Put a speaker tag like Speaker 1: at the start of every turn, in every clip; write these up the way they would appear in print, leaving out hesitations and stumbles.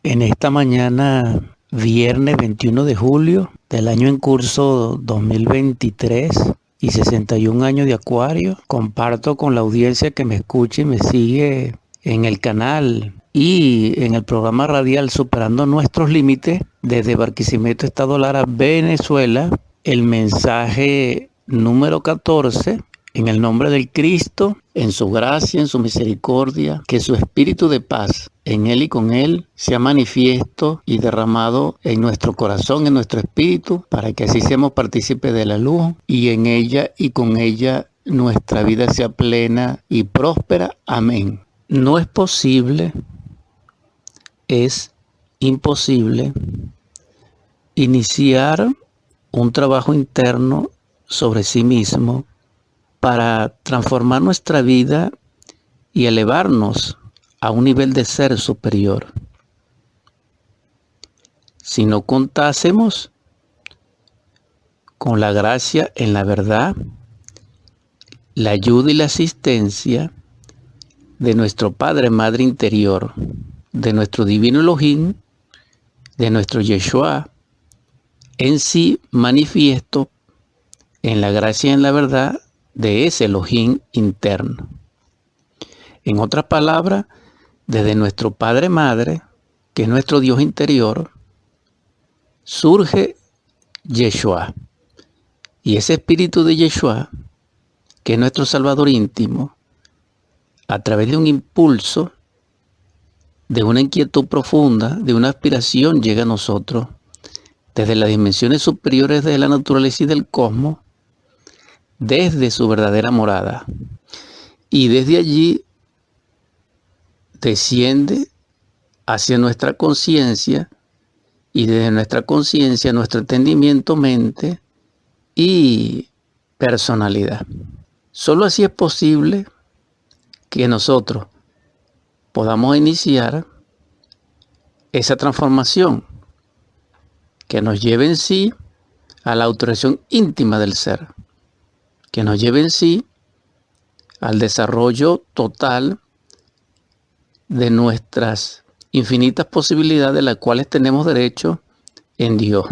Speaker 1: En esta mañana, viernes 21 de julio del año en curso 2023 y 61 años de Acuario, comparto con la audiencia que me escucha y me sigue en el canal y en el programa radial Superando Nuestros Límites desde Barquisimeto, Estado Lara, Venezuela, el mensaje número 14. En el nombre del Cristo, en su gracia, en su misericordia, que su espíritu de paz en Él y con Él sea manifiesto y derramado en nuestro corazón, en nuestro espíritu, para que así seamos partícipes de la luz y en ella y con ella nuestra vida sea plena y próspera. Amén. No es posible, es imposible iniciar un trabajo interno sobre sí mismo para transformar nuestra vida y elevarnos a un nivel de ser superior. Si no contásemos con la gracia en la verdad, la ayuda y la asistencia de nuestro Padre, Madre interior, de nuestro Divino Elohim, de nuestro Yeshua, en sí manifiesto en la gracia y en la verdad de ese Elohim interno. En otras palabras, desde nuestro Padre Madre, que es nuestro Dios interior, surge Yeshua. Y ese espíritu de Yeshua, que es nuestro Salvador íntimo, a través de un impulso, de una inquietud profunda, de una aspiración, llega a nosotros, desde las dimensiones superiores de la naturaleza y del cosmos, desde su verdadera morada. Y desde allí desciende hacia nuestra conciencia y desde nuestra conciencia nuestro entendimiento, mente y personalidad. Solo así es posible que nosotros podamos iniciar esa transformación que nos lleve en sí a la autorización íntima del ser, que nos lleve en sí al desarrollo total de nuestras infinitas posibilidades de las cuales tenemos derecho en Dios.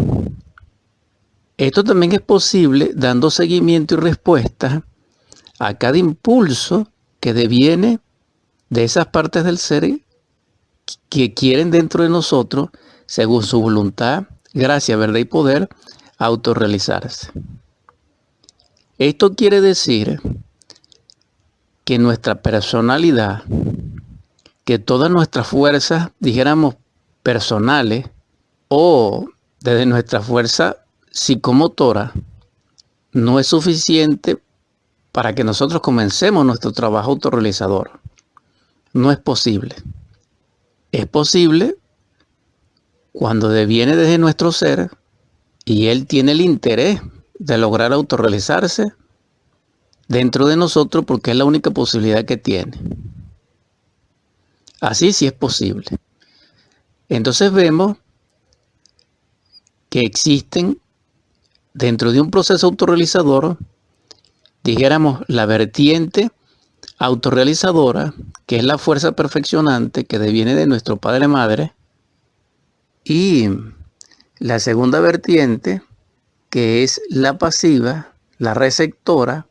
Speaker 1: Esto también es posible dando seguimiento y respuesta a cada impulso que deviene de esas partes del ser que quieren dentro de nosotros, según su voluntad, gracia, verdad y poder, autorrealizarse. Esto quiere decir que nuestra personalidad, que todas nuestras fuerzas, dijéramos, personales, o desde nuestra fuerza psicomotora, no es suficiente para que nosotros comencemos nuestro trabajo autorrealizador. No es posible. Es posible cuando deviene desde nuestro ser y Él tiene el interés de lograr autorrealizarse dentro de nosotros porque es la única posibilidad que tiene. Así sí es posible. Entonces vemos que existen dentro de un proceso autorrealizador, dijéramos, la vertiente autorrealizadora, que es la fuerza perfeccionante que deviene de nuestro Padre Madre, y la segunda vertiente, que es la pasiva, la receptora,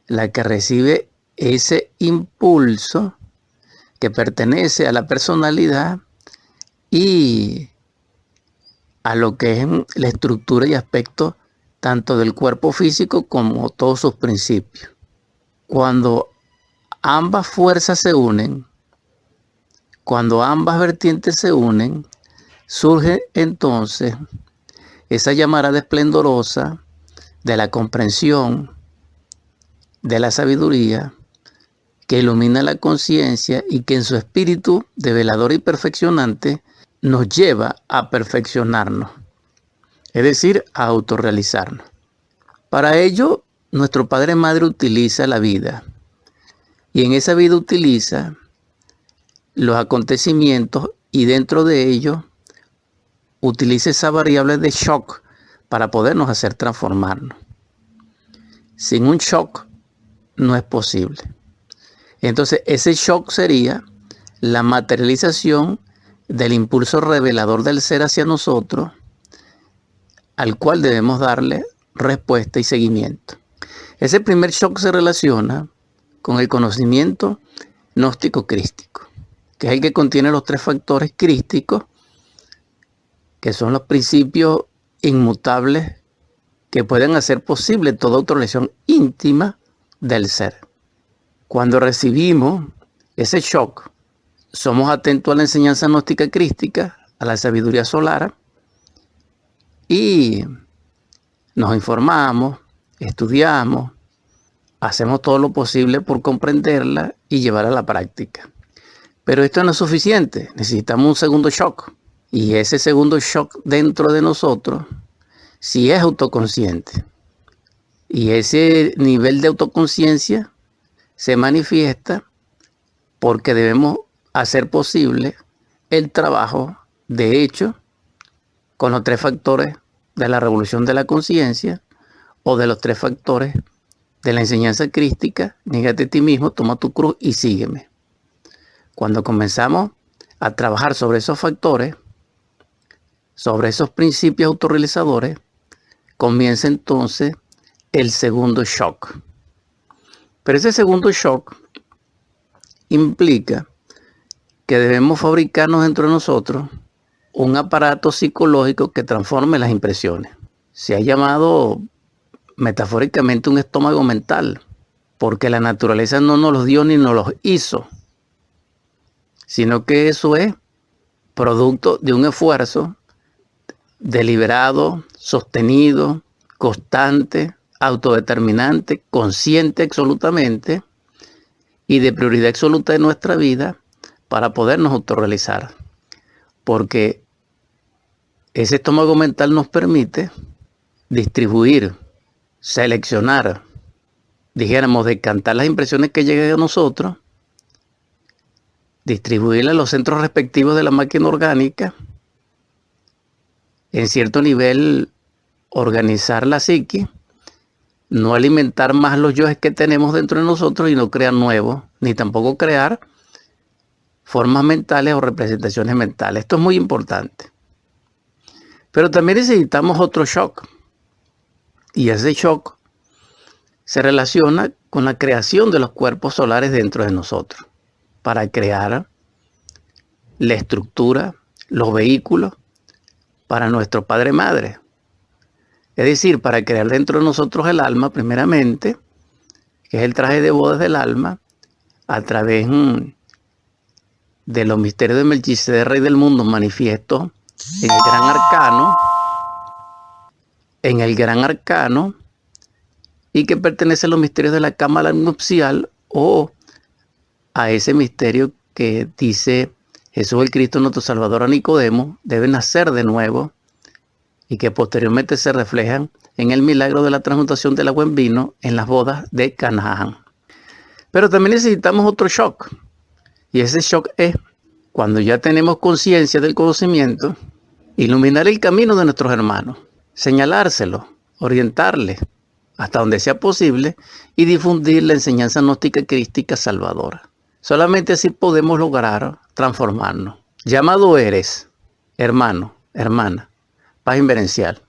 Speaker 1: la que recibe ese impulso que pertenece a la personalidad y a lo que es la estructura y aspecto tanto del cuerpo físico como todos sus principios. Cuando ambas fuerzas se unen, cuando ambas vertientes se unen, surge entonces esa llamarada esplendorosa de la comprensión, de la sabiduría, que ilumina la conciencia y que en su espíritu de velador y perfeccionante nos lleva a perfeccionarnos, es decir, a autorrealizarnos. Para ello, nuestro Padre Madre utiliza la vida y en esa vida utiliza los acontecimientos y dentro de ellos utiliza esa variable de shock para podernos hacer transformarnos. Sin un shock no es posible. Entonces ese shock sería la materialización del impulso revelador del ser hacia nosotros, al cual debemos darle respuesta y seguimiento. Ese primer shock se relaciona con el conocimiento gnóstico crístico, que es el que contiene los 3 factores crísticos, que son los principios inmutables que pueden hacer posible toda autorrealización íntima del ser. Cuando recibimos ese shock, somos atentos a la enseñanza gnóstica crística, a la sabiduría solar, y nos informamos, estudiamos, hacemos todo lo posible por comprenderla y llevarla a la práctica. Pero esto no es suficiente, necesitamos un segundo shock. Y ese segundo shock dentro de nosotros, si es autoconsciente, y ese nivel de autoconciencia se manifiesta porque debemos hacer posible el trabajo de hecho con los 3 factores de la revolución de la conciencia o de los 3 factores de la enseñanza crística: niégate a ti mismo, toma tu cruz y sígueme. Cuando comenzamos a trabajar sobre esos factores, sobre esos principios autorrealizadores, comienza entonces el segundo shock. Pero ese segundo shock implica que debemos fabricarnos dentro de nosotros un aparato psicológico que transforme las impresiones. Se ha llamado metafóricamente un estómago mental, porque la naturaleza no nos los dio ni nos los hizo, sino que eso es producto de un esfuerzo deliberado, sostenido, constante, autodeterminante, consciente absolutamente y de prioridad absoluta de nuestra vida para podernos autorrealizar. Porque ese estómago mental nos permite distribuir, seleccionar, dijéramos, decantar las impresiones que lleguen a nosotros, distribuirlas a los centros respectivos de la máquina orgánica, en cierto nivel organizar la psique, no alimentar más los yoes que tenemos dentro de nosotros y no crear nuevos, ni tampoco crear formas mentales o representaciones mentales. Esto es muy importante. Pero también necesitamos otro shock. Y ese shock se relaciona con la creación de los cuerpos solares dentro de nosotros, para crear la estructura, los vehículos para nuestro Padre Madre. Es decir, para crear dentro de nosotros el alma, primeramente, que es el traje de bodas del alma, a través de los misterios de Melquisedec, Rey del Mundo, manifiesto en el gran arcano, y que pertenece a los misterios de la cámara nupcial, o a ese misterio que dice Jesús el Cristo, nuestro Salvador, a Nicodemo, debe nacer de nuevo, y que posteriormente se reflejan en el milagro de la transmutación del agua en vino en las bodas de Canaán. Pero también necesitamos otro shock, y ese shock es cuando ya tenemos conciencia del conocimiento, iluminar el camino de nuestros hermanos, señalárselo, orientarles hasta donde sea posible y difundir la enseñanza gnóstica crística salvadora. Solamente así podemos lograr transformarnos. Llamado eres, hermano, hermana, paz inverencial.